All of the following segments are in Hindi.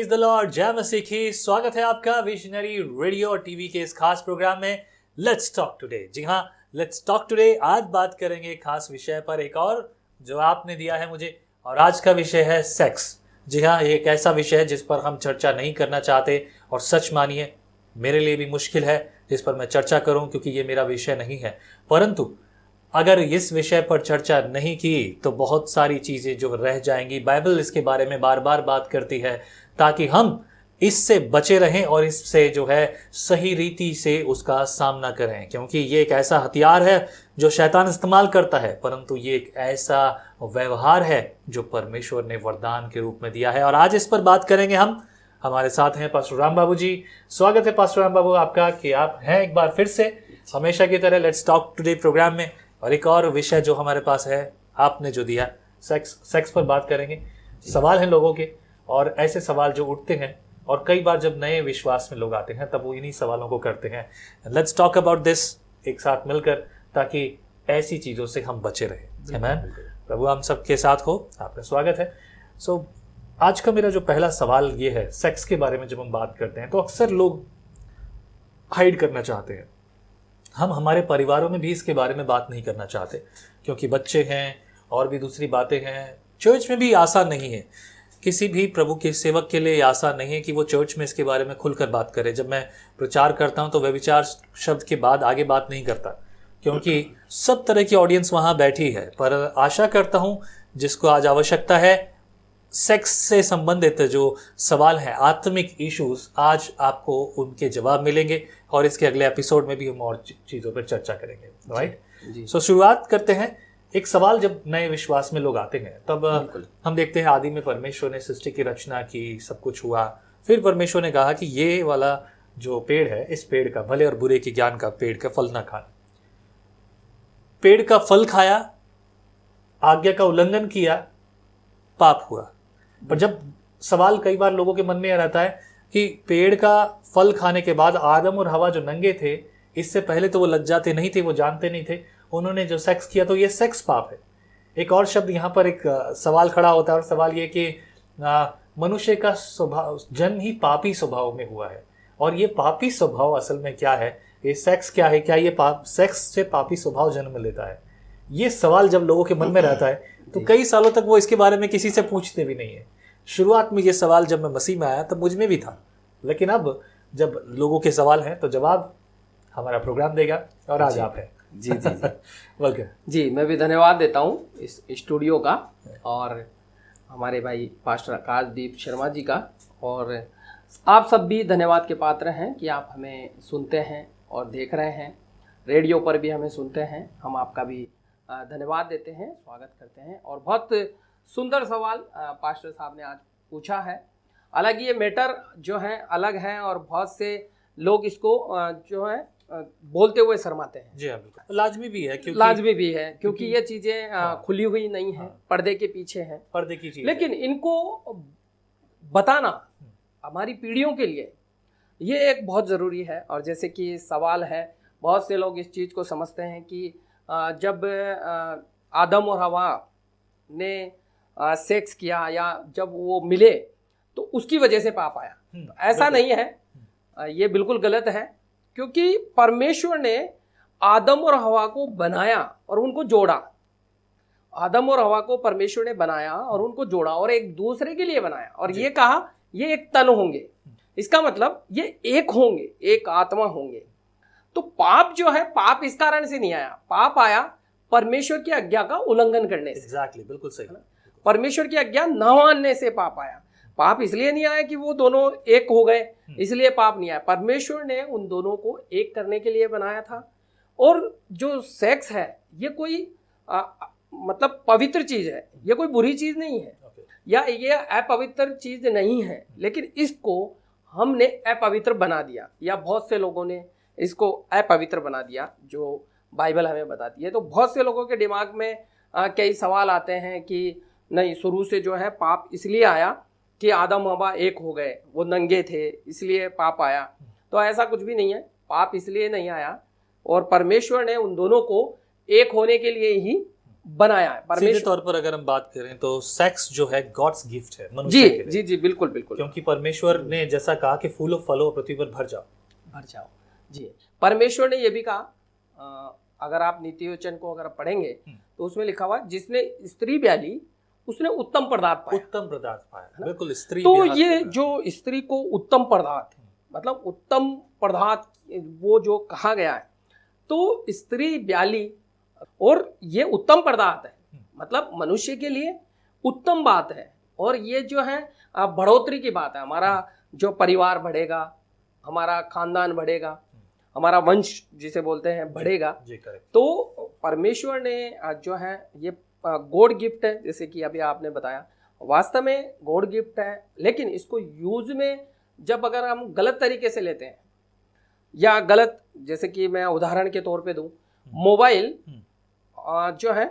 द लॉर्ड, जय मसीह की। स्वागत है आपका विजनरी रेडियो और टीवी के इस खास प्रोग्राम में लेट्स टॉक टुडे। जी हाँ, लेट्स टॉक टुडे। आज बात करेंगे खास विषय पर, एक और जो आपने दिया है मुझे, और आज का विषय है सेक्स। जी हाँ, ये एक ऐसा विषय है जिस पर हम चर्चा नहीं करना चाहते, और सच मानिए मेरे लिए भी मुश्किल है जिस पर मैं चर्चा करूं, क्योंकि ये मेरा विषय नहीं है। परंतु अगर इस विषय पर चर्चा नहीं की तो बहुत सारी चीज़ें जो रह जाएंगी। बाइबल इसके बारे में बार बार बात करती है ताकि हम इससे बचे रहें और इससे जो है सही रीति से उसका सामना करें, क्योंकि ये एक ऐसा हथियार है जो शैतान इस्तेमाल करता है, परंतु ये एक ऐसा व्यवहार है जो परमेश्वर ने वरदान के रूप में दिया है। और आज इस पर बात करेंगे हम। हमारे साथ हैं पास्टर राम बाबू जी। स्वागत है पास्टर राम बाबू आपका कि आप हैं एक बार फिर से हमेशा की तरह लेट्स टॉक टुडे प्रोग्राम में। और एक और विषय जो हमारे पास है, आपने जो दिया, सेक्स पर बात करेंगे। सवाल हैं लोगों के, और ऐसे सवाल जो उठते हैं, और कई बार जब नए विश्वास में लोग आते हैं तब वो इन्हीं सवालों को करते हैं। लेट्स टॉक अबाउट दिस एक साथ मिलकर, ताकि ऐसी चीज़ों से हम बचे रहें। आमीन। प्रभु हम सबके साथ हो। आपका स्वागत है। आज का मेरा जो पहला सवाल ये है, सेक्स के बारे में जब हम बात करते हैं तो अक्सर लोग हाइड करना चाहते हैं। हम हमारे परिवारों में भी इसके बारे में बात नहीं करना चाहते, क्योंकि बच्चे हैं और भी दूसरी बातें हैं। चर्च में भी आसान नहीं है, किसी भी प्रभु के सेवक के लिए आसान नहीं है कि वो चर्च में इसके बारे में खुलकर बात करे। जब मैं प्रचार करता हूँ तो व्यभिचार शब्द के बाद आगे बात नहीं करता, क्योंकि सब तरह की ऑडियंस वहाँ बैठी है। पर आशा करता हूँ जिसको आज आवश्यकता है, सेक्स से संबंधित जो सवाल हैं, आत्मिक इश्यूज, आज आपको उनके जवाब मिलेंगे, और इसके अगले एपिसोड में भी हम और चीज़ों पर चर्चा करेंगे। राइट। सो शुरुआत करते हैं। एक सवाल, जब नए विश्वास में लोग आते हैं तब हम देखते हैं आदि में परमेश्वर ने सृष्टि की रचना की, सब कुछ हुआ। फिर परमेश्वर ने कहा कि ये वाला जो पेड़ है, इस पेड़ का, भले और बुरे के ज्ञान का पेड़ का फल ना खाना। पेड़ का फल खाया, आज्ञा का उल्लंघन किया, पाप हुआ। पर जब सवाल कई बार लोगों के मन में रहता है कि पेड़ का फल खाने के बाद आदम और हवा जो नंगे थे, इससे पहले तो वो लज्जाते नहीं थे, वो जानते नहीं थे, उन्होंने जो सेक्स किया तो ये सेक्स पाप है। एक और शब्द यहाँ पर एक सवाल खड़ा होता है, और सवाल ये कि मनुष्य का स्वभाव, जन्म ही पापी स्वभाव में हुआ है, और ये पापी स्वभाव असल में क्या है, ये सेक्स क्या है, क्या ये सेक्स से पापी स्वभाव जन्म लेता है? ये सवाल जब लोगों के मन में रहता है तो कई सालों तक वो इसके बारे में किसी से पूछते भी नहीं है। शुरुआत में ये सवाल जब मैं मसीह में आया तब मुझ में भी था, लेकिन अब जब लोगों के सवाल हैं तो जवाब हमारा प्रोग्राम देगा, और आज आप हैं। जी जी जी वेलकम जी। मैं भी धन्यवाद देता हूँ इस स्टूडियो का, और हमारे भाई पास्टर आकाशदीप शर्मा जी का, और आप सब भी धन्यवाद के पात्र हैं कि आप हमें सुनते हैं और देख रहे हैं। रेडियो पर भी हमें सुनते हैं, हम आपका भी धन्यवाद देते हैं, स्वागत करते हैं। और बहुत सुंदर सवाल पास्टर साहब ने आज पूछा है। अलग ये मैटर जो है अलग है, और बहुत से लोग इसको जो है बोलते हुए शर्माते हैं। जी हाँ, बिल्कुल लाजमी भी है, क्योंकि ये चीज़ें खुली हुई नहीं है, पर्दे के पीछे हैं, पर्दे की चीज़। लेकिन इनको बताना हमारी पीढ़ियों के लिए ये एक बहुत ज़रूरी है। और जैसे कि सवाल है, बहुत से लोग इस चीज़ को समझते हैं कि जब आदम और हवा ने सेक्स किया या जब वो मिले तो उसकी वजह से पाप आया। तो ऐसा नहीं है, ये बिल्कुल गलत है, क्योंकि परमेश्वर ने आदम और हवा को बनाया और उनको जोड़ा। आदम और हवा को परमेश्वर ने बनाया और उनको जोड़ा, और एक दूसरे के लिए बनाया, और ये कहा ये एक तन होंगे। इसका मतलब ये एक होंगे, एक आत्मा होंगे। तो पाप जो है, पाप इस कारण से नहीं आया, पाप आया परमेश्वर की आज्ञा का उल्लंघन करने से। एग्जैक्टली, बिल्कुल सही। परमेश्वर की आज्ञा न मानने से पाप आया। पाप इसलिए नहीं आया कि वो दोनों एक हो गए, इसलिए पाप नहीं आया। परमेश्वर ने उन दोनों को एक करने के लिए बनाया था। और जो सेक्स है ये कोई मतलब पवित्र चीज है, ये कोई बुरी चीज नहीं है, या ये अपवित्र चीज नहीं है, लेकिन इसको हमने अपवित्र बना दिया, या बहुत से लोगों ने इसको अपवित्र बना दिया, जो बाइबल हमें बताती है। तो बहुत से लोगों के दिमाग में कई सवाल आते हैं कि नहीं, शुरू से जो है पाप इसलिए आया कि आदम हवा एक हो गए, वो नंगे थे इसलिए पाप आया। तो ऐसा कुछ भी नहीं है, पाप इसलिए नहीं आया, और परमेश्वर ने उन दोनों को एक होने के लिए ही बनाया है सीधे परमेश्वर। तौर पर अगर हम बात करें तो सेक्स जो है गॉड्स गिफ्ट है जी मनुष्य के लिए। जी जी, बिल्कुल बिल्कुल। क्योंकि परमेश्वर ने जैसा कहा कि फूलो फलो पृथ्वी पर भर जाओ। भर जाओ जी। परमेश्वर ने ये भी कहा, अगर आप नीति वचन को अगर पढ़ेंगे तो उसमें लिखा हुआ जिसने स्त्री ब्याली उसने उत्तम पदार्थ पाया। उत्तम पदार्थ पाया, बिल्कुल स्त्री तो ब्याह ये करना। जो स्त्री को उत्तम पदार्थ, मतलब उत्तम पदार्थ वो जो कहा गया है, तो स्त्री ब्याली और ये उत्तम पदार्थ है, मतलब मनुष्य के लिए उत्तम बात है। और ये जो है बढ़ोतरी की बात है, हमारा जो परिवार बढ़ेगा, हमारा खानदान बढ़ेगा, हमारा वंश जिसे बोलते हैं बढ़ेगा। जी करेक्ट। तो परमेश्वर ने जो है ये गॉड गिफ्ट है, जैसे कि अभी आपने बताया, वास्तव में गॉड गिफ्ट है, लेकिन इसको यूज में जब अगर हम गलत तरीके से लेते हैं या गलत, जैसे कि मैं उदाहरण के तौर पे दूं, मोबाइल जो है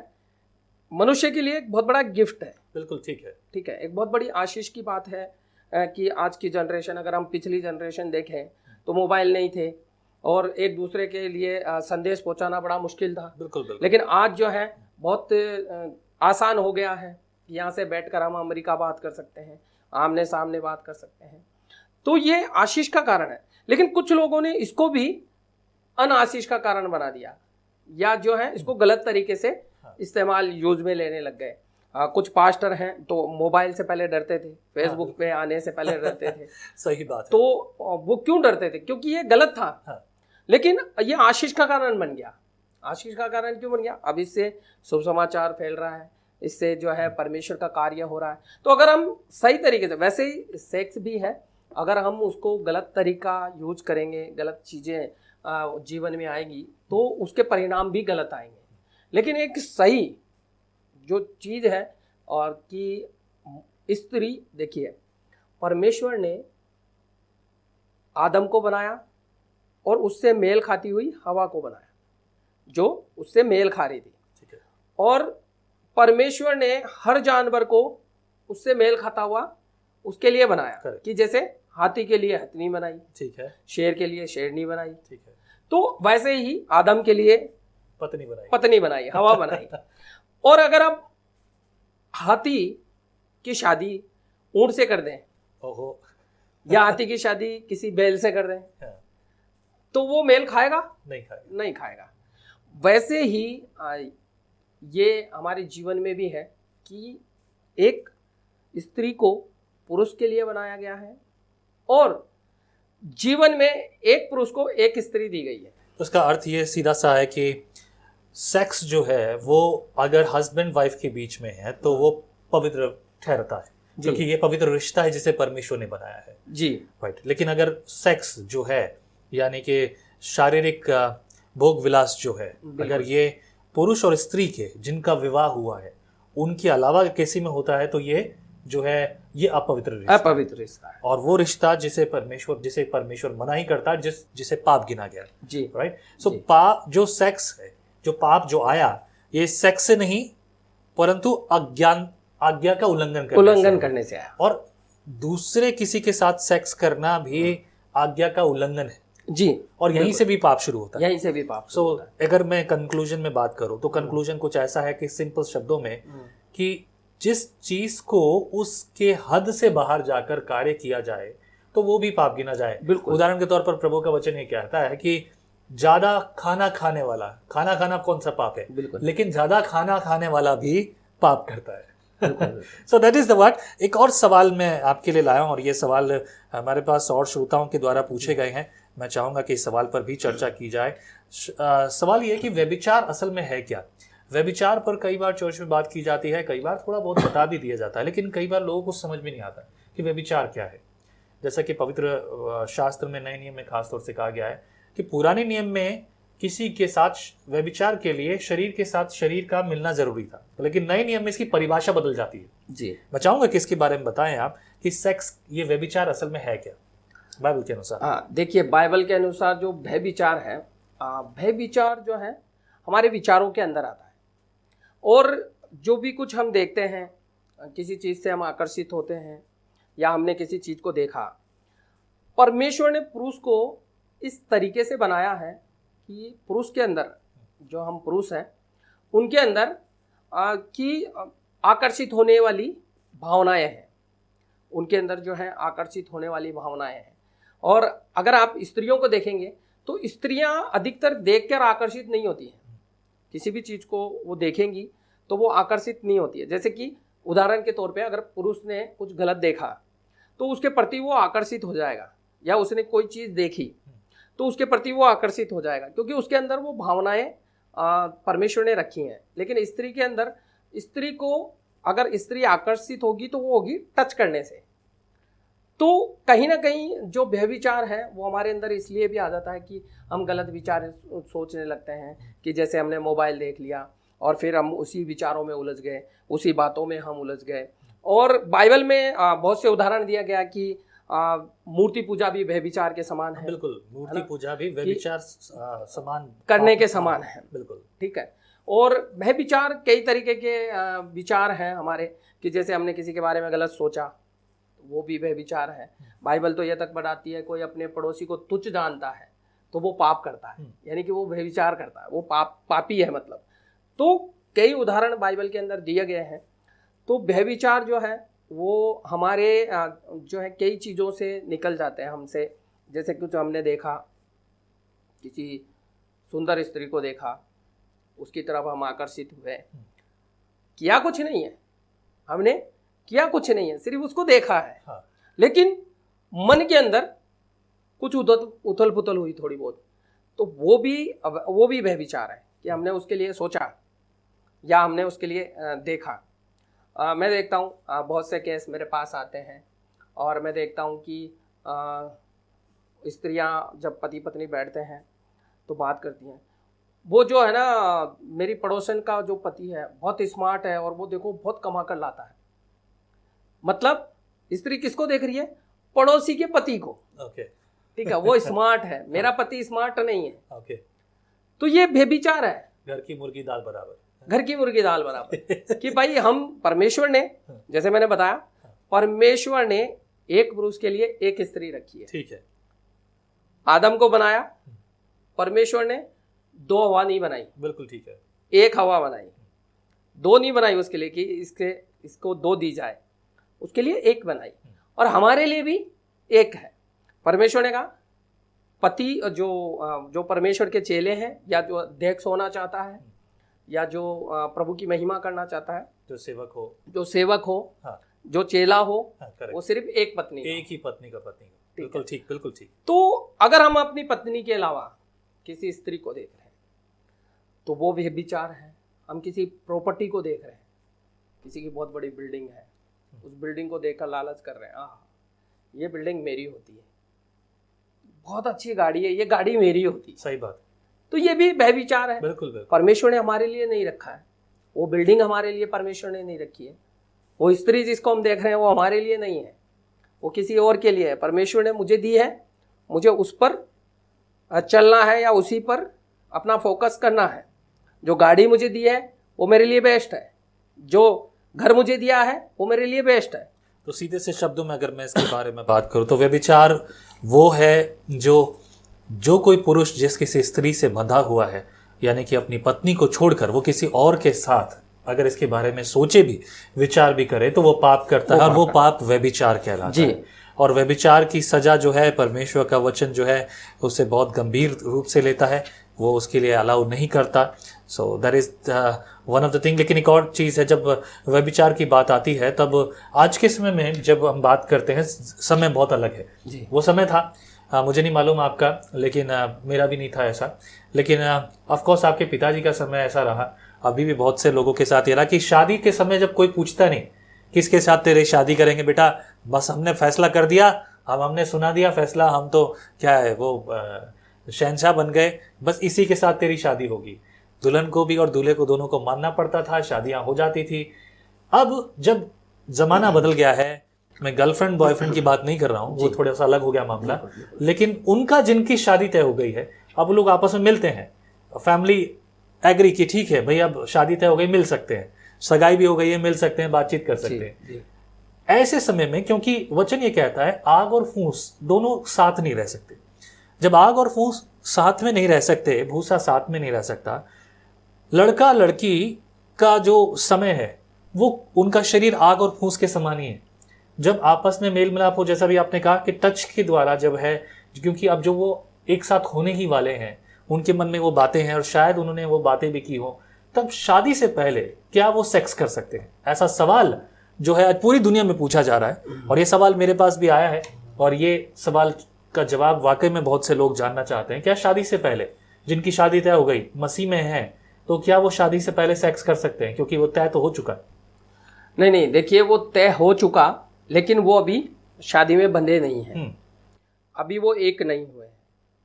मनुष्य के लिए एक बहुत बड़ा गिफ्ट है। बिल्कुल ठीक है। ठीक है, एक बहुत बड़ी आशीष की बात है कि आज की जनरेशन, अगर हम पिछली जनरेशन देखें तो मोबाइल नहीं थे और एक दूसरे के लिए संदेश पहुंचाना बड़ा मुश्किल था। बिल्कुल बिल्कुल। लेकिन आज जो है बहुत आसान हो गया है, यहाँ से बैठकर हम अमेरिका बात कर सकते हैं, आमने सामने बात कर सकते हैं। तो ये आशीष का कारण है, लेकिन कुछ लोगों ने इसको भी अनाशीष का कारण बना दिया, या जो है इसको गलत तरीके से इस्तेमाल यूज में लेने लग गए। कुछ पास्टर हैं तो मोबाइल से पहले डरते थे, फेसबुक पे आने से पहले डरते थे। सही बात है। तो वो क्यों डरते थे? क्योंकि ये गलत था, लेकिन ये आशीष का कारण बन गया। आशीष का कारण क्यों बन गया? अब इससे शुभ समाचार फैल रहा है, इससे जो है परमेश्वर का कार्य हो रहा है। तो अगर हम सही तरीके से, वैसे ही सेक्स भी है, अगर हम उसको गलत तरीका यूज करेंगे, गलत चीज़ें जीवन में आएंगी तो उसके परिणाम भी गलत आएंगे। लेकिन एक सही जो चीज़ है, और कि स्त्री, देखिए परमेश्वर ने आदम को बनाया और उससे मेल खाती हुई हवा को बनाया, जो उससे मेल खा रही थी। ठीक है। और परमेश्वर ने हर जानवर को उससे मेल खाता हुआ उसके लिए बनाया, कि जैसे हाथी के लिए हथनी बनाई, ठीक है, शेर के लिए शेरनी बनाई, ठीक है, तो वैसे ही आदम के लिए पत्नी बनाई, हवा बनाई। और अगर आप हाथी की शादी ऊंट से कर दें, ओहो, या हाथी की शादी किसी बैल से कर दें, हाँ। तो वो मेल खाएगा? नहीं खाएगा। वैसे ही ये हमारे जीवन में भी है कि एक स्त्री को पुरुष के लिए बनाया गया है और जीवन में एक पुरुष को एक स्त्री दी गई है। उसका अर्थ ये सीधा सा है कि सेक्स जो है वो अगर हस्बैंड वाइफ के बीच में है तो वो पवित्र ठहरता है, क्योंकि ये पवित्र रिश्ता है जिसे परमेश्वर ने बनाया है। जी राइट। लेकिन अगर सेक्स जो है यानी कि शारीरिक भोग विलास जो है, अगर ये पुरुष और स्त्री के जिनका विवाह हुआ है उनके अलावा किसी में होता है तो ये जो है ये अपवित्र रिश्ता है। और वो रिश्ता जिसे परमेश्वर मना ही करता है, जिसे पाप गिना गया। जी राइट। सो पाप जो सेक्स है, जो पाप जो आया, ये सेक्स से नहीं परंतु आज्ञा का उल्लंघन करने से आया। और दूसरे किसी के साथ सेक्स करना भी आज्ञा का उल्लंघन है। जी। और यहीं से भी पाप शुरू होता है। यहीं से भी पाप। सो अगर मैं कंक्लूजन में बात करूं तो कंक्लूजन कुछ ऐसा है कि सिंपल शब्दों में कि जिस चीज को उसके हद से बाहर जाकर कार्य किया जाए तो वो भी पाप गिना जाए। उदाहरण के तौर पर प्रभु का वचन ये कहता है कि ज्यादा खाना खाने वाला, खाना खाना कौन सा पाप है, लेकिन ज्यादा खाना खाने वाला भी पाप करता है। So that is the word. एक और सवाल मैं आपके लिए लाया हूं और ये सवाल हमारे पास और श्रोताओं के द्वारा पूछे गए हैं। मैं चाहूंगा कि इस सवाल पर भी चर्चा की जाए। सवाल ये कि व्यभिचार असल में है क्या? व्यभिचार पर कई बार चर्च में बात की जाती है, कई बार थोड़ा बहुत बता भी दिया जाता है, लेकिन कई बार लोगों को समझ में नहीं आता कि व्यभिचार क्या है। जैसा कि पवित्र शास्त्र में, नए नियम में खासतौर से कहा गया है कि पुराने नियम में किसी के साथ व्यभिचार के लिए शरीर के साथ शरीर का मिलना जरूरी था, लेकिन नए नियम में इसकी परिभाषा बदल जाती है। जी, मैं चाहूंगा कि इसके बारे में बताएं आप कि सेक्स, ये व्यभिचार असल में है क्या बाइबल के अनुसार? हाँ, देखिए बाइबल के अनुसार जो व्यभिचार है, व्यभिचार जो है हमारे विचारों के अंदर आता है। और जो भी कुछ हम देखते हैं, किसी चीज़ से हम आकर्षित होते हैं या हमने किसी चीज़ को देखा, परमेश्वर ने पुरुष को इस तरीके से बनाया है कि पुरुष के अंदर, जो हम पुरुष हैं उनके अंदर कि आकर्षित होने वाली भावनाएं हैं, उनके अंदर जो है आकर्षित होने वाली भावनाएं हैं। और अगर आप स्त्रियों को देखेंगे तो स्त्रियां अधिकतर देखकर आकर्षित नहीं होती हैं, किसी भी चीज़ को वो देखेंगी तो वो आकर्षित नहीं होती है। जैसे कि उदाहरण के तौर पे अगर पुरुष ने कुछ गलत देखा तो उसके प्रति वो आकर्षित हो जाएगा, या उसने कोई चीज़ देखी तो उसके प्रति वो आकर्षित हो जाएगा, क्योंकि उसके अंदर वो भावनाएं परमेश्वर ने रखी हैं। लेकिन स्त्री के अंदर, स्त्री को अगर स्त्री आकर्षित होगी तो वो होगी टच करने से। तो कहीं ना कहीं जो व्यभिचार है वो हमारे अंदर इसलिए भी आ जाता है कि हम गलत विचार सोचने लगते हैं, कि जैसे हमने मोबाइल देख लिया और फिर हम उसी विचारों में उलझ गए, उसी बातों में हम उलझ गए। और बाइबल में बहुत से उदाहरण दिया गया कि मूर्ति पूजा भी व्यभिचार के समान है। बिल्कुल, मूर्ति पूजा भी व्यभिचार समान करने के समान है। बिल्कुल, ठीक है। और व्यभिचार कई तरीके के विचार हैं हमारे, कि जैसे हमने किसी के बारे में गलत सोचा, वो भी व्यभिचार है। बाइबल तो यह तक बताती है कोई अपने पड़ोसी को तुच्छ जानता है तो वो पाप करता है, यानी कि वो व्यभिचार करता है, वो पापी है मतलब। तो कई उदाहरण बाइबल के अंदर दिए गए हैं। तो व्यभिचार जो है वो हमारे जो है कई चीज़ों से निकल जाते हैं हमसे। जैसे कुछ हमने देखा, किसी सुंदर स्त्री को देखा, उसकी तरफ हम आकर्षित हुए, किया कुछ नहीं है, हमने किया कुछ नहीं है, सिर्फ उसको देखा है। हाँ। लेकिन मन के अंदर कुछ उथल पुथल हुई थोड़ी बहुत, तो वो भी व्यभिचार है कि हमने उसके लिए सोचा या हमने उसके लिए देखा। मैं देखता हूँ बहुत से केस मेरे पास आते हैं, और मैं देखता हूँ कि स्त्रियाँ जब पति पत्नी बैठते हैं तो बात करती हैं। वो जो है ना, मेरी पड़ोसन का जो पति है बहुत स्मार्ट है और वो देखो बहुत कमा कर लाता है। मतलब स्त्री किसको देख रही है? पड़ोसी के पति को। ओके, ठीक है, वो स्मार्ट है, मेरा पति स्मार्ट नहीं है। ओके, तो ये व्यभिचार है। घर की मुर्गी दाल बराबर, घर की मुर्गी दाल बराबर। कि भाई हम, परमेश्वर ने, जैसे मैंने बताया, परमेश्वर ने एक पुरुष के लिए एक स्त्री रखी है। ठीक है। आदम को बनाया, परमेश्वर ने दो हवा नहीं बनाई। बिल्कुल ठीक है। एक हवा बनाई, दो नहीं बनाई उसके लिए कि इसको दो दी जाए, उसके लिए एक बनाई। और हमारे लिए भी एक है। परमेश्वर ने कहा पति जो परमेश्वर के चेले हैं, या जो अध्यक्ष होना चाहता है, या जो प्रभु की महिमा करना चाहता है, जो सेवक हो, हाँ, जो चेला हो, हाँ, वो सिर्फ एक पत्नी, एक ही पत्नी का पत्नी। बिल्कुल ठीक, बिल्कुल ठीक। तो अगर हम अपनी पत्नी के अलावा किसी स्त्री को देख रहे हैं तो वो भी विचार है। हम किसी प्रॉपर्टी को देख रहे हैं, किसी की बहुत बड़ी बिल्डिंग है, उस बिल्डिंग को देखकर लालच कर रहे हैं, ये बिल्डिंग मेरी होती है, बहुत अच्छी गाड़ी है, ये गाड़ी मेरी होती है। सही बात। तो ये भी व्यभिचार है। बिल्कुल बिल्कुल। परमेश्वर ने हमारे लिए नहीं रखा है, वो बिल्डिंग हमारे लिए परमेश्वर ने नहीं रखी है। वो स्त्री जिसको हम देख रहे हैं वो हमारे लिए नहीं है, वो किसी और के लिए है। परमेश्वर ने मुझे दी है, मुझे उस पर चलना है या उसी पर अपना फोकस करना है। जो गाड़ी मुझे दी है वो मेरे लिए बेस्ट है, जो घर मुझे दिया है वो मेरे लिए बेस्ट है। तो सीधे से शब्दों में अगर मैं इसके बारे में बात करूं तो व्यभिचार वो है जो कोई पुरुष जिस किसी स्त्री से बंधा हुआ है, यानी कि अपनी पत्नी को छोड़कर वो किसी और के साथ अगर इसके बारे में सोचे भी, विचार भी करे, तो वो पाप करता है, और वो पाप व्यभिचार कहलाता है। और व्यभिचार की सजा जो है, परमेश्वर का वचन जो है उसे बहुत गंभीर रूप से लेता है, वो उसके लिए अलाउ नहीं करता। So that is one of the thing. लेकिन एक और चीज़ है, जब व्यभिचार की बात आती है तब आज के समय में जब हम बात करते हैं, समय बहुत अलग है जी। वो समय था, मुझे नहीं मालूम आपका, लेकिन मेरा भी नहीं था ऐसा। लेकिन ऑफ कोर्स आपके पिताजी का समय ऐसा रहा, अभी भी बहुत से लोगों के साथ ये रहा कि शादी के समय जब कोई पूछता नहीं किसके साथ तेरे शादी करेंगे बेटा, बस हमने फैसला कर दिया, हमने सुना दिया फैसला, हम तो क्या है वो शहंशाह बन गए, बस इसी के साथ तेरी शादी होगी। दुल्हन को भी और दूल्हे को दोनों को मानना पड़ता था, शादियां हो जाती थी। अब जब जमाना बदल गया है, मैं गर्लफ्रेंड बॉयफ्रेंड की बात नहीं कर रहा हूँ, वो थोड़ा सा अलग हो गया मामला, लेकिन उनका जिनकी शादी तय हो गई है, अब लोग आपस में मिलते हैं, फैमिली एग्री कि ठीक है भाई अब शादी तय हो गई, मिल सकते हैं, सगाई भी हो गई है, मिल सकते हैं, बातचीत कर सकते हैं। ऐसे समय में, क्योंकि वचन ये कहता है आग और फूस दोनों साथ नहीं रह सकते, जब आग और फूस साथ में नहीं रह सकते, भूसा साथ में नहीं रह सकता, लड़का लड़की का जो समय है वो उनका शरीर आग और फूस के समान ही है। जब आपस में मेल मिलाप हो, जैसा भी आपने कहा कि टच के द्वारा जब है, क्योंकि अब जो वो एक साथ होने ही वाले हैं, उनके मन में वो बातें हैं और शायद उन्होंने वो बातें भी की हो, तब शादी से पहले क्या वो सेक्स कर सकते हैं? ऐसा सवाल जो है आज पूरी दुनिया में पूछा जा रहा है और ये सवाल मेरे पास भी आया है और ये सवाल का जवाब वाकई में बहुत से लोग जानना चाहते हैं। क्या शादी से पहले, जिनकी शादी तय हो गई, मसीह में है, तो क्या वो शादी से पहले सेक्स कर सकते हैं? क्योंकि वो तय तो हो चुका है। नहीं नहीं, देखिए वो तय हो चुका, लेकिन वो अभी शादी में बंधे नहीं हैं, अभी वो एक नहीं हुए हैं।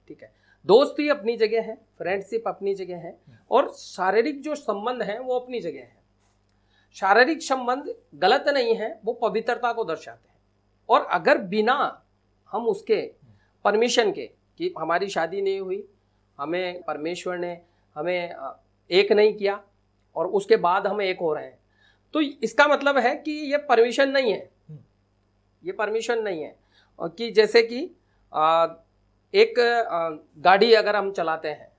ठीक है, दोस्ती अपनी जगह है, फ्रेंडशिप अपनी जगह है, और शारीरिक जो संबंध है वो अपनी जगह है। शारीरिक संबंध गलत नहीं है, वो पवित्रता को दर्शाते हैं। और अगर बिना हम उसके परमिशन के कि हमारी शादी नहीं हुई, हमें परमेश्वर ने हमें एक नहीं किया और उसके बाद हम एक हो रहे हैं, तो इसका मतलब है कि ये परमिशन नहीं है, ये परमिशन नहीं है। और कि जैसे कि एक गाड़ी अगर हम चलाते हैं,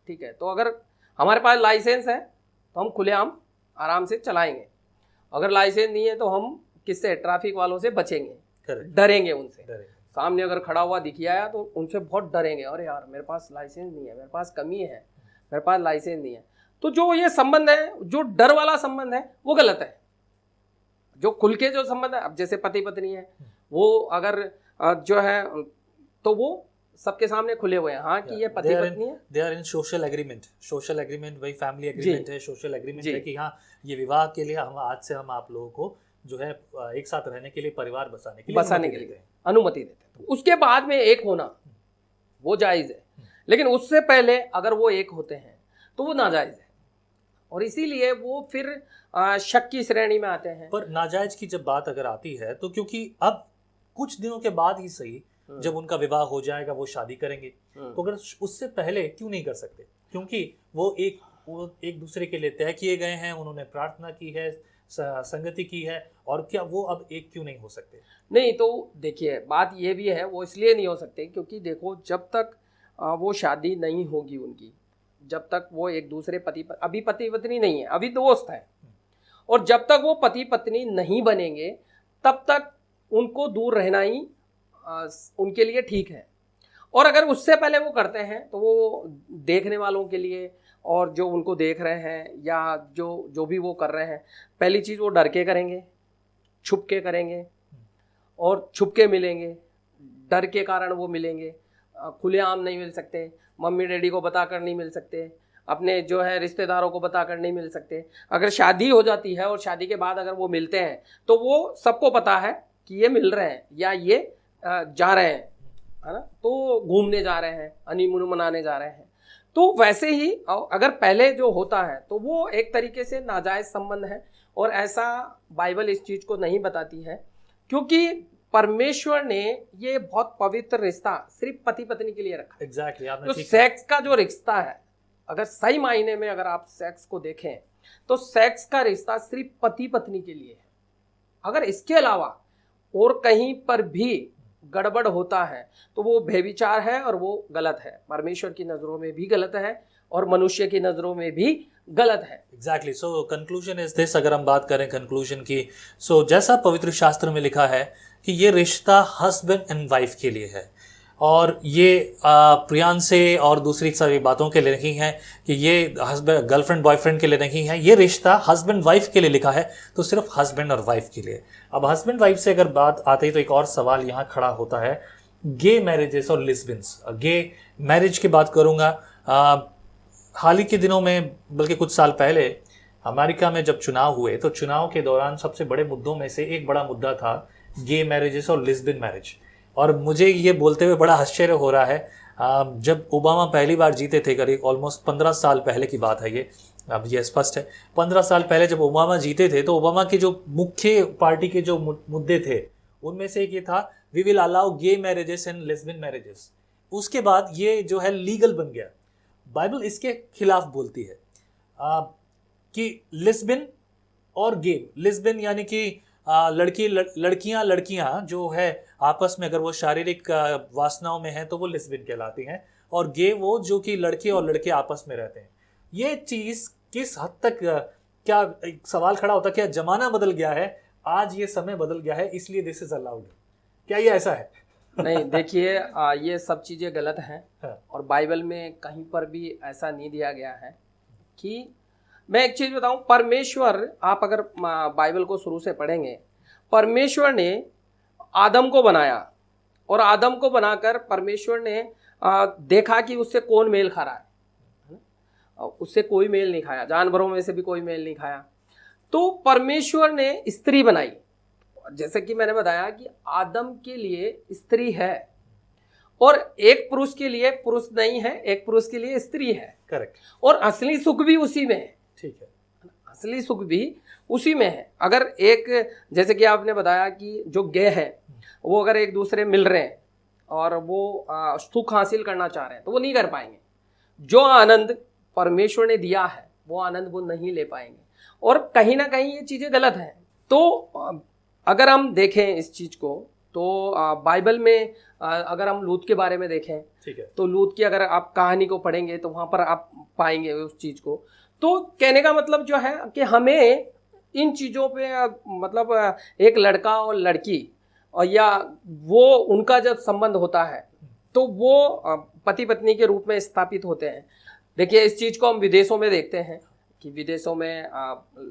ठीक है, तो अगर हमारे पास लाइसेंस है तो हम खुलेआम आराम से चलाएंगे। अगर लाइसेंस नहीं है तो हम किससे, ट्रैफिक वालों से बचेंगे, डरेंगे उनसे। सामने अगर खड़ा हुआ दिख आया तो उनसे बहुत डरेंगे, अरे यार मेरे पास लाइसेंस नहीं है, मेरे पास कमी है, मेरे पास लाइसेंस नहीं है। तो जो ये संबंध है, जो डर वाला संबंध है, वो गलत है। जो खुल के जो संबंध है, अब जैसे पति पत्नी है, वो अगर जो है तो वो सबके सामने खुले हुए हैं, हाँ कि ये पति पत्नी है, they are in social agreement. Social agreement वही फैमिली एग्रीमेंट है, सोशल एग्रीमेंट है कि हाँ ये विवाह के लिए हम आज से हम आप लोगों को जो है एक साथ रहने के लिए, परिवार बसाने के लिए अनुमति देते हैं। उसके बाद में एक होना वो जायज है, लेकिन उससे पहले अगर वो एक होते हैं तो वो नाजायज है, और इसीलिए वो फिर शक की श्रेणी में आते हैं। पर नाजायज की जब बात अगर आती है तो क्योंकि अब कुछ दिनों के बाद ही सही, जब उनका विवाह हो जाएगा वो शादी करेंगे, तो अगर उससे पहले क्यों नहीं कर सकते? क्योंकि वो एक दूसरे के लिए तय किए गए हैं, उन्होंने प्रार्थना की है, संगति की है, और क्या वो अब एक क्यों नहीं हो सकते? नहीं, तो देखिए बात ये भी है, वो इसलिए नहीं हो सकते क्योंकि देखो, जब तक वो शादी नहीं होगी उनकी, जब तक वो एक दूसरे अभी पति पत्नी नहीं है, अभी दोस्त है, और जब तक वो पति पत्नी नहीं बनेंगे तब तक उनको दूर रहना ही उनके लिए ठीक है। और अगर उससे पहले वो करते हैं तो वो देखने वालों के लिए, और जो उनको देख रहे हैं या जो भी वो कर रहे हैं, पहली चीज़ वो डर के करेंगे, छुप के करेंगे, और छुप के मिलेंगे, डर के कारण वो मिलेंगे, खुलेआम नहीं मिल सकते, मम्मी डैडी को बताकर नहीं मिल सकते, अपने जो है रिश्तेदारों को बताकर नहीं मिल सकते। अगर शादी हो जाती है और शादी के बाद अगर वो मिलते हैं तो वो सबको पता है कि ये मिल रहे हैं या ये जा रहे हैं, है ना, तो घूमने जा रहे हैं, हनीमून मनाने जा रहे हैं। तो वैसे ही अगर पहले जो होता है तो वो एक तरीके से नाजायज संबंध है, और ऐसा बाइबल इस चीज़ को नहीं बताती है, क्योंकि परमेश्वर ने ये बहुत पवित्र रिश्ता सिर्फ पति पत्नी के लिए रखा। एग्जैक्टली, तो सेक्स का जो रिश्ता है, अगर सही मायने में अगर आप सेक्स को देखें तो सेक्स का रिश्ता सिर्फ पति पत्नी के लिए है। अगर इसके अलावा और कहीं पर भी गड़बड़ होता है तो वो व्यभिचार है और वो गलत है, परमेश्वर की नज़रों में भी गलत है और मनुष्य की नज़रों में भी गलत है। Exactly, so conclusion is this, अगर हम बात करें कंक्लूजन की, सो जैसा पवित्र शास्त्र में लिखा है कि ये रिश्ता हस्बैंड एंड वाइफ के लिए है, और ये प्रियांसे और दूसरी सारी बातों के लिए नहीं है कि ये हस्बैंड गर्लफ्रेंड बॉयफ्रेंड के लिए नहीं है, ये रिश्ता हस्बैंड वाइफ के लिए लिखा है, तो सिर्फ हस्बैंड और वाइफ के लिए। अब हस्बैंड वाइफ से अगर बात आती है तो एक और सवाल यहाँ खड़ा होता है, गे मैरिजेस और लिस्बियंस। गे मैरिज की बात करूँगा, हाल ही के दिनों में, बल्कि कुछ साल पहले अमेरिका में जब चुनाव हुए तो चुनाव के दौरान सबसे बड़े मुद्दों में से एक बड़ा मुद्दा था गे मैरिजेस और लिस्बियन मैरिज। और मुझे ये बोलते हुए बड़ा आश्चर्य हो रहा है, जब ओबामा पहली बार जीते थे, करीब ऑलमोस्ट 15 साल पहले की बात है ये, अब ये स्पष्ट है 15 साल पहले जब ओबामा जीते थे तो ओबामा के जो मुख्य पार्टी के जो मुद्दे थे उनमें से एक ये था, we will allow gay marriages and lesbian marriages. उसके बाद ये जो है लीगल बन गया। बाइबल इसके खिलाफ बोलती है कि लेस्बियन और गे, लेस्बियन यानी कि लड़कियां जो है आपस में अगर वो शारीरिक वासनाओं में हैं तो वो लेस्बियन कहलाती हैं, और गे वो जो कि लड़के और लड़के आपस में रहते हैं। ये चीज़ किस हद तक क्या एक सवाल खड़ा होता, क्या जमाना बदल गया है, आज ये समय बदल गया है इसलिए दिस इज अलाउड, क्या ये ऐसा है? नहीं, देखिए ये सब चीज़ें गलत हैं। हाँ। और बाइबल में कहीं पर भी ऐसा नहीं दिया गया है कि, मैं एक चीज़ बताऊं, परमेश्वर, आप अगर बाइबल को शुरू से पढ़ेंगे, परमेश्वर ने आदम को बनाया और आदम को बनाकर परमेश्वर ने देखा कि उससे कौन मेल खा रहा है, उससे कोई मेल नहीं खाया, जानवरों में से भी कोई मेल नहीं खाया। तो परमेश्वर ने स्त्री बनाई, जैसे कि मैंने बताया कि आदम के लिए स्त्री है और एक पुरुष के लिए पुरुष नहीं है, एक पुरुष के लिए स्त्री है। करेक्ट। और असली सुख भी उसी में है। ठीक है, असली सुख भी उसी में है। अगर एक, जैसे कि आपने बताया कि जो गे है वो अगर एक दूसरे मिल रहे हैं और वो सुख हासिल करना चाह रहे हैं तो वो नहीं कर पाएंगे। जो आनंद परमेश्वर ने दिया है वो आनंद वो नहीं ले पाएंगे, और कहीं ना कहीं ये चीज़ें गलत हैं। तो अगर हम देखें इस चीज़ को तो बाइबल में अगर हम लूत के बारे में देखें, ठीक है, तो लूत की अगर आप कहानी को पढ़ेंगे तो वहाँ पर आप पाएंगे उस चीज़ को। तो कहने का मतलब जो है कि हमें इन चीज़ों पे, मतलब एक लड़का और लड़की और या वो उनका जब संबंध होता है तो वो पति पत्नी के रूप में स्थापित होते हैं। देखिए, इस चीज़ को हम विदेशों में देखते हैं कि विदेशों में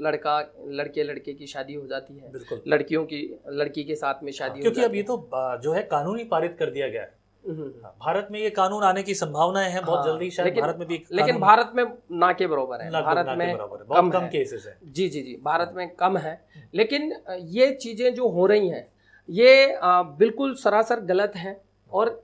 लड़का लड़के की शादी हो जाती है, बिल्कुल, लड़कियों की लड़की के साथ में शादी हो क्योंकि जाती अब ये तो जो है कानूनी पारित कर दिया गया है। भारत में ये कानून आने की संभावनाएं हैं बहुत जल्दी, शायद भारत में भी, लेकिन भारत में ना के बराबर है, भारत में कम केसेस है। जी, भारत में कम है। लेकिन ये चीज़ें जो हो रही हैं ये बिल्कुल सरासर गलत हैं, और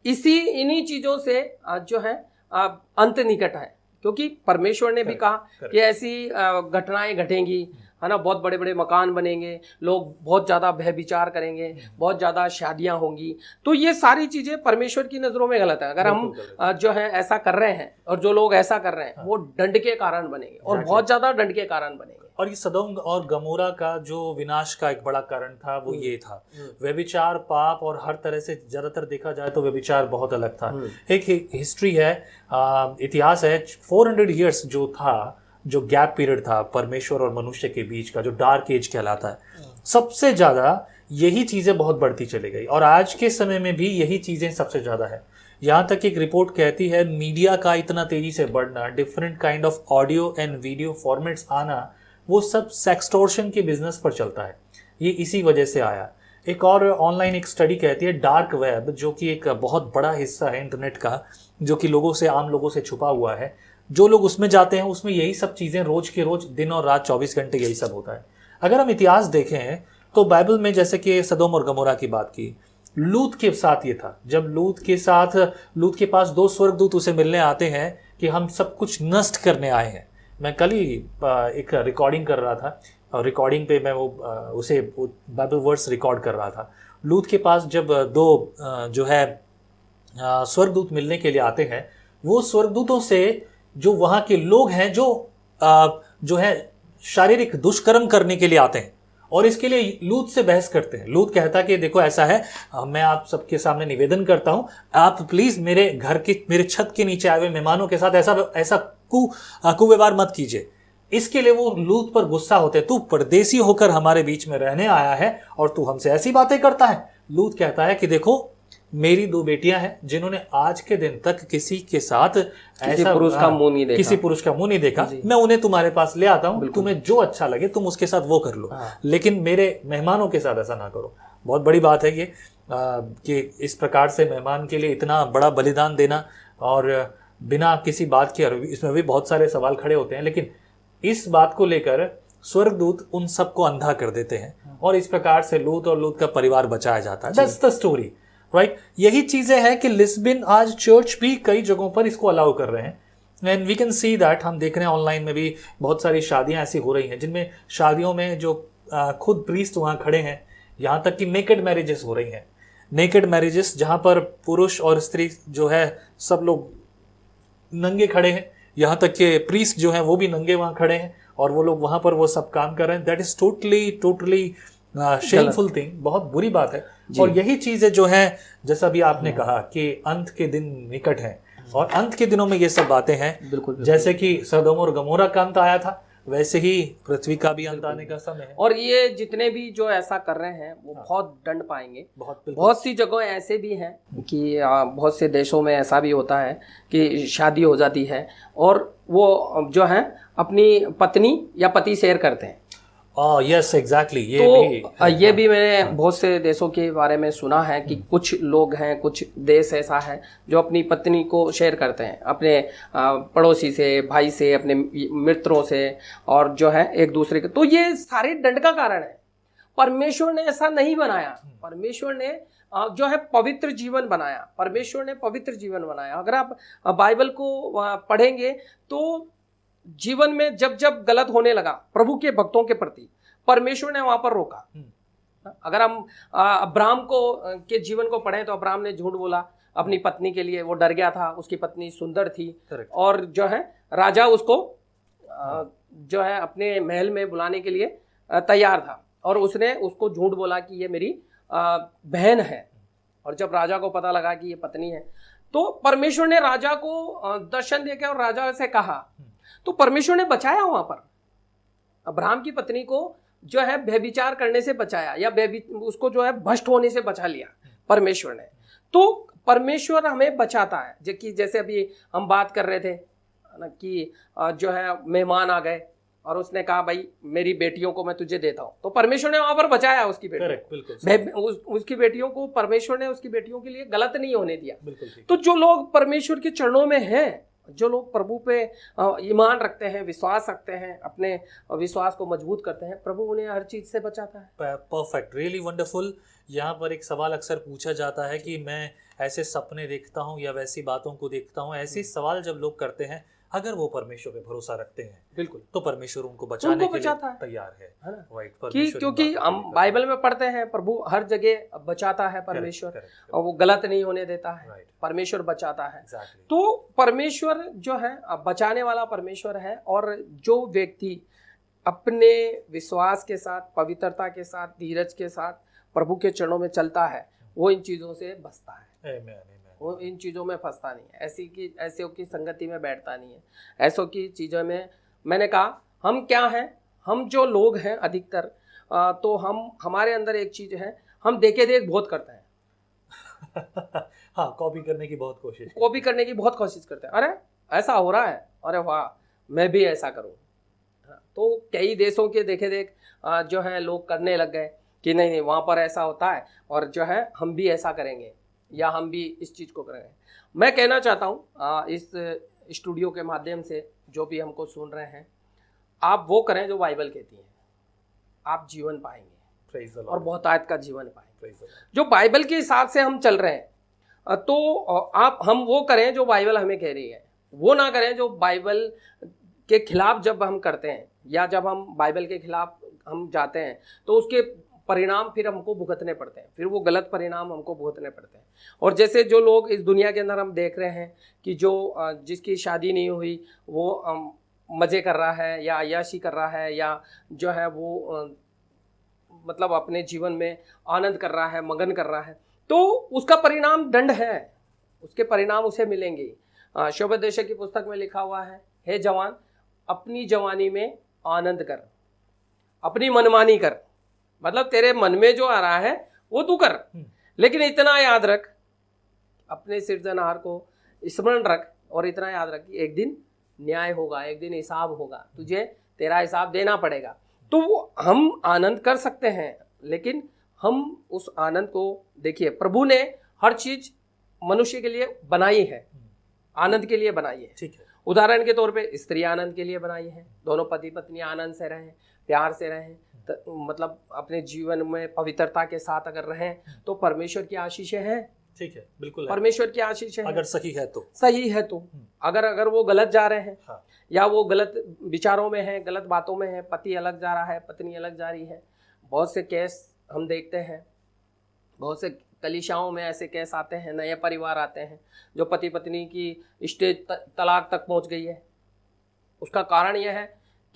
इन्हीं चीज़ों से जो है अंत निकट है, क्योंकि परमेश्वर ने भी कहा कि ऐसी घटनाएं घटेंगी, है ना, बहुत बड़े बड़े मकान बनेंगे, लोग बहुत ज़्यादा व्यभिचार करेंगे, बहुत ज़्यादा शादियां होंगी। तो ये सारी चीज़ें परमेश्वर की नज़रों में गलत है। अगर हम जो है ऐसा कर रहे हैं और जो लोग ऐसा कर रहे हैं वो दंड के कारण बनेंगे, और बहुत ज़्यादा दंड के कारण बनेंगे। और ये सदोम और गमोरा का जो विनाश का एक बड़ा कारण था वो ये था, व्यभिचार, पाप, और हर तरह से ज्यादातर देखा जाए तो व्यभिचार बहुत अलग था। एक हिस्ट्री है, इतिहास है, 400 ईयर्स जो था, जो गैप पीरियड था परमेश्वर और मनुष्य के बीच का, जो डार्क एज कहलाता है, सबसे ज्यादा यही चीजें बहुत बढ़ती चली गई, और आज के समय में भी यही चीजें सबसे ज्यादा है। यहाँ तक एक रिपोर्ट कहती है मीडिया का इतना तेजी से बढ़ना, different kind of audio and video formats आना, वो सब सेक्सटोर्शन के बिजनेस पर चलता है, ये इसी वजह से आया। एक और ऑनलाइन एक स्टडी कहती है डार्क वेब, जो कि एक बहुत बड़ा हिस्सा है इंटरनेट का, जो कि लोगों से, आम लोगों से छुपा हुआ है, जो लोग उसमें जाते हैं उसमें यही सब चीज़ें रोज के रोज, दिन और रात 24 घंटे यही सब होता है। अगर हम इतिहास देखें तो बाइबल में, जैसे कि सदोम और गमोरा की बात की, लूत के साथ ये था, जब लूत के पास 2 स्वर्गदूत उसे मिलने आते हैं कि हम सब कुछ नष्ट करने आए हैं। मैं कल ही एक रिकॉर्डिंग कर रहा था, और रिकॉर्डिंग पे मैं उसे बाइबल वर्ड्स रिकॉर्ड कर रहा था। लूत के पास जब 2 जो है स्वर्गदूत मिलने के लिए आते हैं, वो स्वर्गदूतों से जो वहाँ के लोग हैं जो है शारीरिक दुष्कर्म करने के लिए आते हैं, और इसके लिए लूत से बहस करते हैं। लूत कहता है कि देखो ऐसा है, मैं आप सबके सामने निवेदन करता हूं, आप प्लीज मेरे छत के नीचे आए हुए मेहमानों के साथ ऐसा कुव्यवहार मत कीजिए। इसके लिए वो लूत पर गुस्सा होते, तू परदेसी होकर हमारे बीच में रहने आया है और तू हमसे ऐसी बातें करता है। लूत कहता है कि देखो, मेरी 2 बेटियां हैं जिन्होंने आज के दिन तक किसी के साथ किसी पुरुष का मुंह नहीं देखा, मैं उन्हें तुम्हारे पास ले आता हूं, तुम्हें जो अच्छा लगे तुम उसके साथ वो कर लो, लेकिन मेरे मेहमानों के साथ ऐसा ना करो। बहुत बड़ी बात है ये, कि इस प्रकार से मेहमान के लिए इतना बड़ा बलिदान देना, और बिना किसी बात के, इसमें भी बहुत सारे सवाल खड़े होते हैं, लेकिन इस बात को लेकर स्वर्गदूत उन सबको अंधा कर देते हैं, और इस प्रकार से लूत और लूत का परिवार बचाया जाता है। That's the story, right. यही चीजें हैं कि लिस्बन, आज चर्च भी कई जगहों पर इसको अलाउ कर रहे हैं, and we can see that. हम देख रहे हैं ऑनलाइन में भी बहुत सारी शादियां ऐसी हो रही हैं जिनमें शादियों में जो खुद प्रीस्ट वहां खड़े हैं, यहाँ तक कि नेकेड मैरिजेस हो रही हैं। नेकेड मैरिजेस जहां पर पुरुष और स्त्री जो है सब लोग नंगे खड़े हैं, यहाँ तक कि प्रीस्ट जो है वो भी नंगे वहां खड़े हैं, और वो लोग वहां पर वो सब काम कर रहे हैं। That is totally shameful thing, बहुत बुरी बात है। और यही चीजें जो है, जैसा भी आपने कहा कि अंत के दिन निकट हैं, और अंत के दिनों में ये सब बातें हैं। बिल्कुल। जैसे कि सदोम और गमोरा का अंत आया था, वैसे ही पृथ्वी का भी अंत आने का समय है। और ये जितने भी जो ऐसा कर रहे हैं वो बहुत दंड पाएंगे। बिल्कुल। बहुत सी जगह ऐसे भी हैं कि बहुत से देशों में ऐसा भी होता है कि शादी हो जाती है और वो जो है अपनी पत्नी या पति शेयर करते हैं। यस एग्जैक्टली, ये भी मैंने बहुत से देशों के बारे में सुना है कि कुछ लोग हैं, कुछ देश ऐसा है जो अपनी पत्नी को शेयर करते हैं अपने पड़ोसी से, भाई से, अपने मित्रों से, और जो है एक दूसरे के। तो ये सारे दंड का कारण है। परमेश्वर ने ऐसा नहीं बनाया। परमेश्वर ने जो है पवित्र जीवन बनाया। परमेश्वर ने पवित्र जीवन बनाया। अगर आप बाइबल को पढ़ेंगे तो जीवन में जब जब गलत होने लगा प्रभु के भक्तों के प्रति, परमेश्वर ने वहां पर रोका। अगर हम अब्राहम के जीवन को पढ़ें तो अब्राहम ने झूठ बोला अपनी पत्नी के लिए। वो डर गया था, उसकी पत्नी सुंदर थी। Correct. और जो है राजा उसको जो है अपने महल में बुलाने के लिए तैयार था, और उसने उसको झूठ बोला कि ये मेरी बहन है। और जब राजा को पता लगा कि ये पत्नी है तो परमेश्वर ने राजा को दर्शन देकर और राजा से कहा, तो परमेश्वर ने बचाया वहां पर। अब्राहम की पत्नी को जो है व्यभिचार करने से बचाया, या उसको जो है भ्रष्ट होने से बचा लिया परमेश्वर ने। तो परमेश्वर हमें बचाता है। जैसे अभी हम बात कर रहे थे ना कि जो है मेहमान आ गए और उसने कहा भाई मेरी बेटियों को मैं तुझे देता हूं, तो परमेश्वर ने वहां पर बचाया उसकी बेटियों। उसकी बेटियों को परमेश्वर ने उसकी बेटियों के लिए गलत नहीं होने दिया। तो जो लोग परमेश्वर के चरणों में हैं, जो लोग प्रभु पे ईमान रखते हैं, विश्वास रखते हैं, अपने विश्वास को मजबूत करते हैं, प्रभु उन्हें हर चीज से बचाता है। Perfect, really wonderful. यहाँ पर एक सवाल अक्सर पूछा जाता है कि मैं ऐसे सपने देखता हूँ या वैसी बातों को देखता हूँ। ऐसे सवाल जब लोग करते हैं, अगर वो परमेश्वर पे भरोसा रखते हैं बिल्कुल, तो परमेश्वर उनको बचाने के लिए तैयार है ना? राइट, क्योंकि हम बाइबल में पढ़ते हैं प्रभु हर जगह बचाता है परमेश्वर, और वो गलत नहीं होने देता है। परमेश्वर बचाता है। तो परमेश्वर जो है बचाने वाला परमेश्वर है। और जो व्यक्ति अपने विश्वास के साथ, पवित्रता के साथ, धीरज के साथ प्रभु के चरणों में चलता है, वो इन चीजों से बचता है। वो इन चीज़ों में फंसता नहीं है, ऐसों की संगति में बैठता नहीं है, ऐसों की चीज़ों में। मैंने कहा हम क्या हैं, हम जो लोग हैं अधिकतर तो हमारे अंदर एक चीज़ है, हम देखे देख बहुत करते हैं। हाँ, कॉपी करने की बहुत कोशिश करते हैं। अरे ऐसा हो रहा है, अरे वाह मैं भी ऐसा करूँ। तो कई देशों के देखे देख जो है लोग करने लग गए कि नहीं वहाँ पर ऐसा होता है और जो है हम भी ऐसा करेंगे या हम भी इस चीज़ को करेंगे। मैं कहना चाहता हूँ इस स्टूडियो के माध्यम से जो भी हमको सुन रहे हैं, आप वो करें जो बाइबल कहती है, आप जीवन पाएंगे और बहुतायत का जीवन पाएंगे। जो बाइबल के हिसाब से हम चल रहे हैं तो हम वो करें जो बाइबल हमें कह रही है, वो ना करें जो बाइबल के खिलाफ जब हम करते हैं या जब हम बाइबल के खिलाफ हम जाते हैं तो उसके परिणाम फिर हमको भुगतने पड़ते हैं, फिर वो गलत परिणाम हमको भुगतने पड़ते हैं। और जैसे जो लोग इस दुनिया के अंदर हम देख रहे हैं कि जो जिसकी शादी नहीं हुई वो मज़े कर रहा है या अय्याशी कर रहा है या जो है वो मतलब अपने जीवन में आनंद कर रहा है, मगन कर रहा है, तो उसका परिणाम दंड है, उसके परिणाम उसे मिलेंगे। शोभोपदेशक की पुस्तक में लिखा हुआ है, हे जवान अपनी जवानी में आनंद कर, अपनी मनमानी कर, मतलब तेरे मन में जो आ रहा है वो तू कर, लेकिन इतना याद रख, अपने सृजनहार को स्मरण रख, और इतना याद रख कि एक दिन न्याय होगा, एक दिन हिसाब होगा, तुझे तेरा हिसाब देना पड़ेगा। तो हम आनंद कर सकते हैं, लेकिन हम उस आनंद को देखिए, प्रभु ने हर चीज मनुष्य के लिए बनाई है, आनंद के लिए बनाई है। ठीक है। उदाहरण के तौर पे स्त्री आनंद के लिए बनाई है, दोनों पति पत्नी आनंद से रहें, प्यार से रहें, मतलब अपने जीवन में पवित्रता के साथ अगर रहें तो परमेश्वर की आशीषें हैं। ठीक है, बिल्कुल परमेश्वर की आशीषें अगर सही है तो अगर वो गलत जा रहे हैं, हाँ, या वो गलत विचारों में है, गलत बातों में है, पति अलग जा रहा है, पत्नी अलग जा रही है, बहुत से केस हम देखते हैं, बहुत से कलीसियाओं में ऐसे केस आते हैं, नए परिवार आते हैं जो पति पत्नी की स्टेज तलाक तक पहुंच गई है। उसका कारण यह है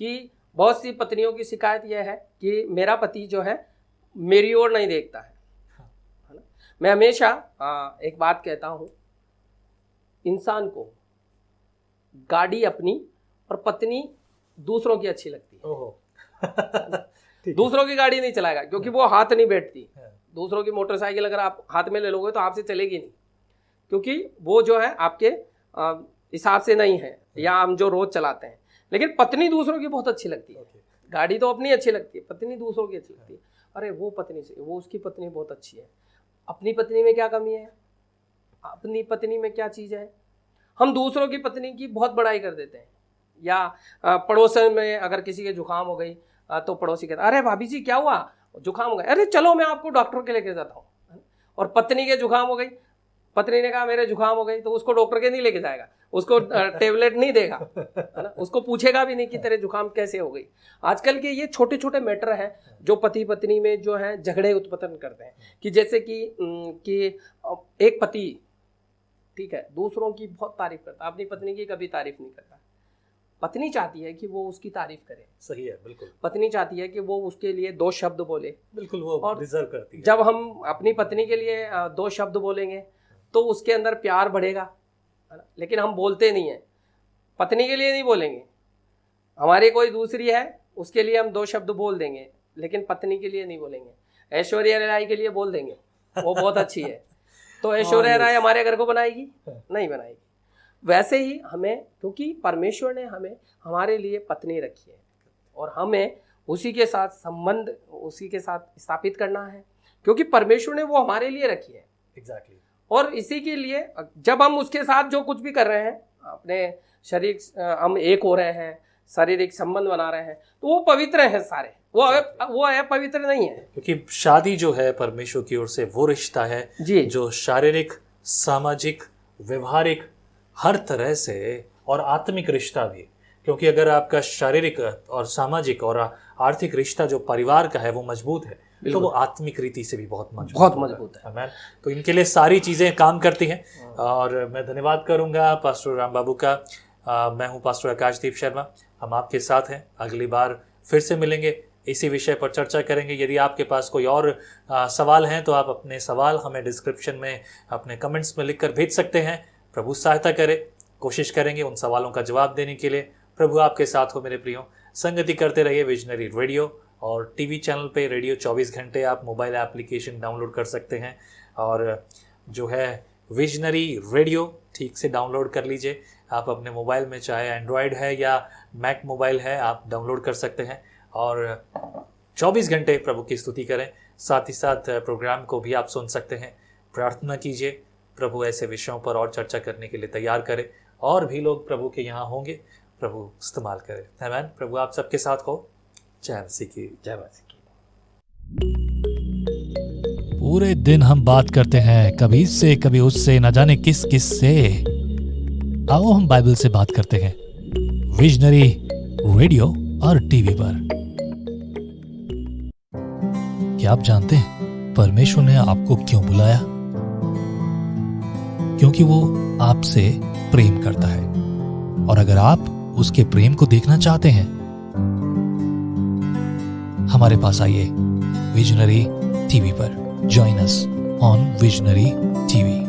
कि बहुत सी पत्नियों की शिकायत यह है कि मेरा पति जो है मेरी ओर नहीं देखता है ना। मैं हमेशा एक बात कहता हूँ, इंसान को गाड़ी अपनी और पत्नी दूसरों की अच्छी लगती है। ओहो ठीक है। दूसरों की गाड़ी नहीं चलाएगा क्योंकि वो हाथ नहीं बैठती। दूसरों की मोटरसाइकिल अगर आप हाथ में ले लोगे तो आपसे चलेगी नहीं, क्योंकि वो जो है आपके हिसाब से नहीं है, या हम जो रोज चलाते हैं। लेकिन पत्नी दूसरों की बहुत अच्छी लगती है। गाड़ी तो अपनी अच्छी लगती है, पत्नी दूसरों की अच्छी लगती है। अरे वो पत्नी से, वो उसकी पत्नी बहुत अच्छी है, अपनी पत्नी में क्या कमी है, अपनी पत्नी में क्या चीज़ है। हम दूसरों की पत्नी की बहुत बड़ाई कर देते हैं। या पड़ोसन में अगर किसी के जुकाम हो गई तो पड़ोसी कहता अरे भाभी जी क्या हुआ, जुकाम हो गया, अरे चलो मैं आपको डॉक्टर के लेके जाता हूँ। और पत्नी के जुकाम हो गई, पत्नी ने कहा मेरे जुकाम हो गई, तो उसको डॉक्टर के नहीं लेके जाएगा, उसको टेबलेट नहीं देगा, है ना, उसको पूछेगा भी नहीं कि तेरे जुकाम कैसे हो गई। आजकल के ये छोटे छोटे मैटर हैं जो पति पत्नी में जो है झगड़े उत्पन्न करते हैं। कि जैसे कि एक पति, ठीक है, दूसरों की बहुत तारीफ करता, अपनी पत्नी की कभी तारीफ नहीं करता। पत्नी चाहती है कि वो उसकी तारीफ करे। सही है, बिल्कुल। पत्नी चाहती है कि वो उसके लिए 2 शब्द बोले। बिल्कुल, वो डिजर्व करती है। जब हम अपनी पत्नी के लिए 2 शब्द बोलेंगे तो उसके अंदर प्यार बढ़ेगा, लेकिन हम बोलते नहीं हैं। पत्नी के लिए नहीं बोलेंगे, हमारी कोई दूसरी है उसके लिए हम 2 शब्द बोल देंगे, लेकिन पत्नी के लिए नहीं बोलेंगे। ऐश्वर्या राय के लिए बोल देंगे, वो बहुत अच्छी है, तो ऐश्वर्या राय हमारे घर को बनाएगी? नहीं बनाएगी। वैसे ही हमें, क्योंकि परमेश्वर ने हमें हमारे लिए पत्नी रखी है और हमें उसी के साथ संबंध उसी के साथ स्थापित करना है, क्योंकि परमेश्वर ने वो हमारे लिए रखी है। एग्जैक्टली। और इसी के लिए जब हम उसके साथ जो कुछ भी कर रहे हैं, अपने शरीर, हम एक हो रहे हैं, शारीरिक संबंध बना रहे हैं, तो वो पवित्र हैं सारे, वो है पवित्र नहीं है। क्योंकि शादी जो है परमेश्वर की ओर से वो रिश्ता है जी, जो शारीरिक, सामाजिक, व्यवहारिक, हर तरह से, और आत्मिक रिश्ता भी। क्योंकि अगर आपका शारीरिक और सामाजिक और आर्थिक रिश्ता जो परिवार का है वो मजबूत है, तो वो आत्मिक रीति से भी बहुत मजबूत है। आमीन। तो इनके लिए सारी चीज़ें काम करती हैं। और मैं धन्यवाद करूंगा पास्टर राम बाबू का। मैं हूं पास्टर आकाशदीप शर्मा, हम आपके साथ हैं। अगली बार फिर से मिलेंगे, इसी विषय पर चर्चा करेंगे। यदि आपके पास कोई और सवाल हैं तो आप अपने सवाल हमें डिस्क्रिप्शन में अपने कमेंट्स में लिखकर भेज सकते हैं। प्रभु सहायता करे, कोशिश करेंगे उन सवालों का जवाब देने के लिए। प्रभु आपके साथ हो मेरे प्रियो। संगति करते रहिए विजनरी रेडियो और टीवी चैनल पे रेडियो 24 घंटे। आप मोबाइल एप्लीकेशन डाउनलोड कर सकते हैं, और जो है विजनरी रेडियो ठीक से डाउनलोड कर लीजिए। आप अपने मोबाइल में, चाहे एंड्रॉयड है या मैक मोबाइल है, आप डाउनलोड कर सकते हैं और 24 घंटे प्रभु की स्तुति करें। साथ ही साथ प्रोग्राम को भी आप सुन सकते हैं। प्रार्थना कीजिए, प्रभु ऐसे विषयों पर और चर्चा करने के लिए तैयार करे, और भी लोग प्रभु के यहाँ होंगे, प्रभु इस्तेमाल करे। आमीन। प्रभु आप सबके साथ हो। जय मसीह की। जय मसीह की। पूरे दिन हम बात करते हैं, कभी इससे कभी उससे, न जाने किस किस से। आओ हम बाइबल से बात करते हैं, विजनरी रेडियो और टीवी पर। क्या आप जानते हैं परमेश्वर ने आपको क्यों बुलाया? क्योंकि वो आपसे प्रेम करता है, और अगर आप उसके प्रेम को देखना चाहते हैं, हमारे पास आइए विजनरी टीवी पर। Join us on visionary TV.